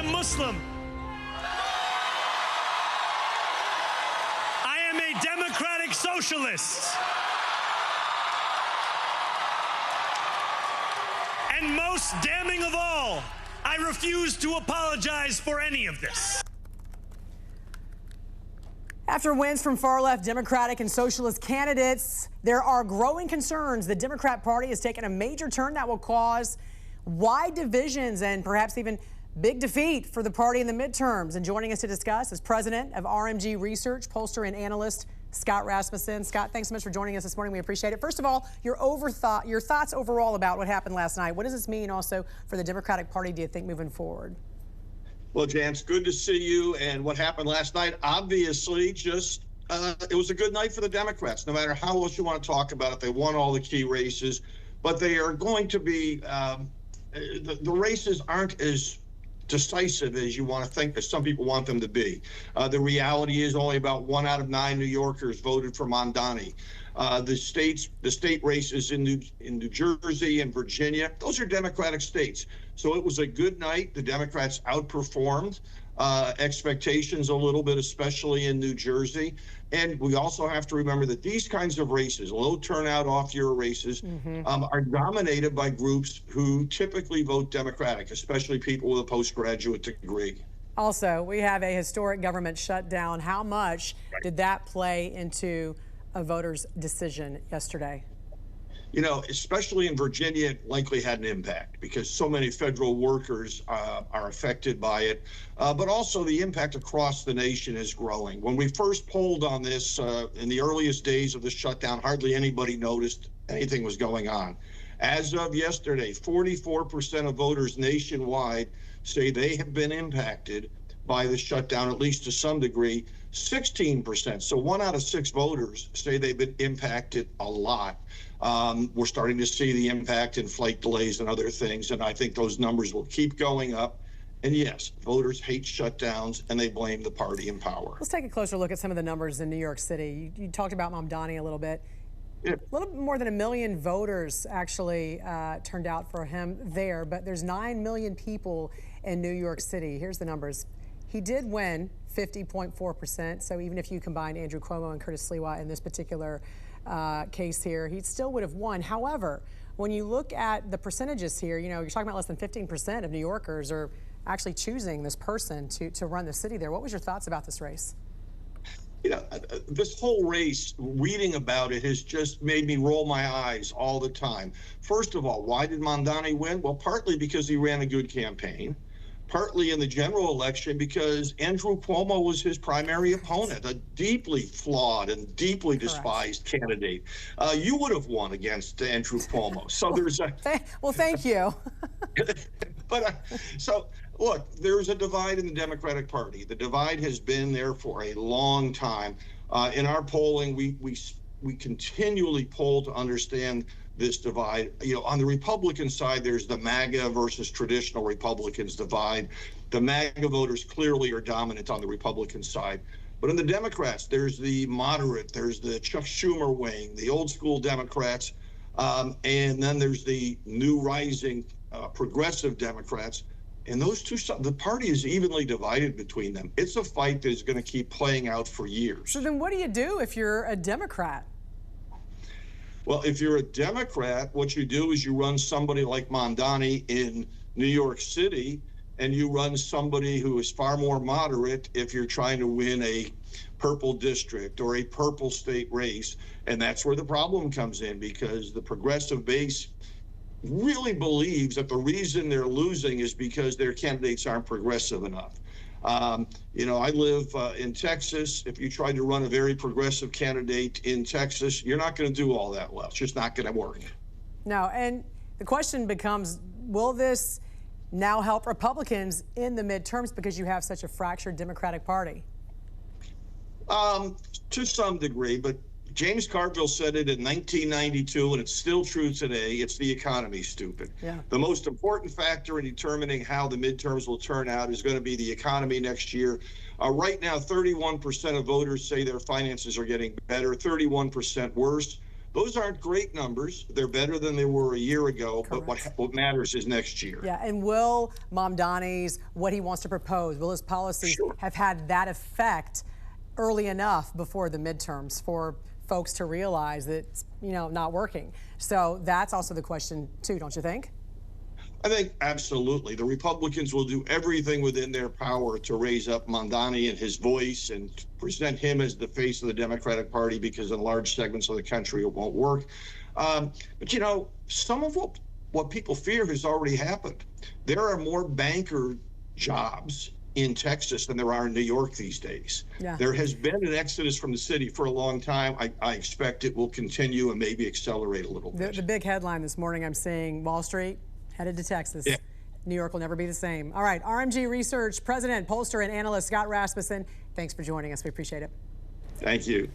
am Muslim. I am a democratic socialist. And most damning of all, I refuse to apologize for any of this. After wins from far-left Democratic and socialist candidates, there are growing concerns the Democrat Party has taken a major turn that will cause wide divisions and perhaps even big defeat for the party in the midterms. And joining us to discuss is president of RMG Research, pollster and analyst Scott Rasmussen. Scott, thanks so much for joining us this morning. We appreciate it. First of all, your thoughts overall about what happened last night. What does this mean also for the Democratic Party, do you think, moving forward? Well, Jan, good to see you. And what happened last night, obviously, just it was a good night for the Democrats. No matter how else you want to talk about it, they won all the key races. But they are going to be, the races aren't as decisive as you want to think, as some people want them to be. The reality is only about 1 out of 9 New Yorkers voted for Mamdani. The state races in New Jersey and Virginia, those are Democratic states. So it was a good night. The Democrats outperformed expectations a little bit, especially in New Jersey. And we also have to remember that these kinds of races, low turnout off-year races, are dominated by groups who typically vote Democratic, especially people with a postgraduate degree. Also, we have a historic government shutdown. How much did that play into a voter's decision yesterday? You know, especially in Virginia, it likely had an impact because so many federal workers are affected by it. But also the impact across the nation is growing. When we first polled on this in the earliest days of the shutdown, hardly anybody noticed anything was going on. As of yesterday, 44% of voters nationwide say they have been impacted by the shutdown, at least to some degree. 16%, so 1 out of 6 voters say they've been impacted a lot. We're starting to see the impact in flight delays and other things, and I think those numbers will keep going up. And yes, voters hate shutdowns, and they blame the party in power. Let's take a closer look at some of the numbers in New York City. You talked about Mamdani a little bit. Yeah. A little bit more than 1 million voters actually turned out for him there, but there's 9 million people in New York City. Here's the numbers. He did win 50.4%, so even if you combine Andrew Cuomo and Curtis Sliwa in this particular case here, he still would have won. However, when you look at the percentages here, you know, you're talking about less than 15% of New Yorkers are actually choosing this person to run the city there. What was your thoughts about this race? You know, this whole race, reading about it has just made me roll my eyes all the time. First of all, why did Mamdani win? Well, partly because he ran a good campaign. Partly in the general election because Andrew Cuomo was his primary opponent, a deeply flawed and deeply despised candidate. You would have won against Andrew Cuomo. So there's a... Well, thank you. But so, look, there's a divide in the Democratic Party. The divide has been there for a long time. In our polling, we continually poll to understand this divide. You know, on the Republican side, there's the MAGA versus traditional Republicans divide. The MAGA voters clearly are dominant on the Republican side. But in the Democrats, there's the moderate, there's the Chuck Schumer wing, the old school Democrats, and then there's the new rising progressive Democrats. And those two, the party is evenly divided between them. It's a fight that is going to keep playing out for years. So then what do you do if you're a Democrat? Well, if you're a Democrat, what you do is you run somebody like Mamdani in New York City, and you run somebody who is far more moderate if you're trying to win a purple district or a purple state race. And that's where the problem comes in, because the progressive base really believes that the reason they're losing is because their candidates aren't progressive enough. You know, I live in Texas. If you try to run a very progressive candidate in Texas, you're not going to do all that well. It's just not going to work. No, and the question becomes, will this now help Republicans in the midterms because you have such a fractured Democratic Party? To some degree, but James Carville said it in 1992, and it's still true today. It's the economy, stupid. Yeah. The most important factor in determining how the midterms will turn out is going to be the economy next year. Right now, 31% of voters say their finances are getting better, 31% worse. those aren't great numbers. They're better than they were a year ago. Correct. But what matters is next year. Yeah, and will Mamdani's, what he wants to propose, will his policies have had that effect early enough before the midterms for folks to realize that it's, not working? So that's also the question too, don't you think? I think absolutely. The Republicans will do everything within their power to raise up Mamdani and his voice and present him as the face of the Democratic Party, because in large segments of the country it won't work. But some of what people fear has already happened. There are more banker jobs in Texas than there are in New York these days. Yeah. There has been an exodus from the city for a long time. I expect it will continue and maybe accelerate a little bit. The big headline this morning I'm seeing, Wall Street headed to Texas. Yeah. New York will never be the same. All right, RMG Research President, pollster, and analyst Scott Rasmussen, thanks for joining us. We appreciate it. Thank you.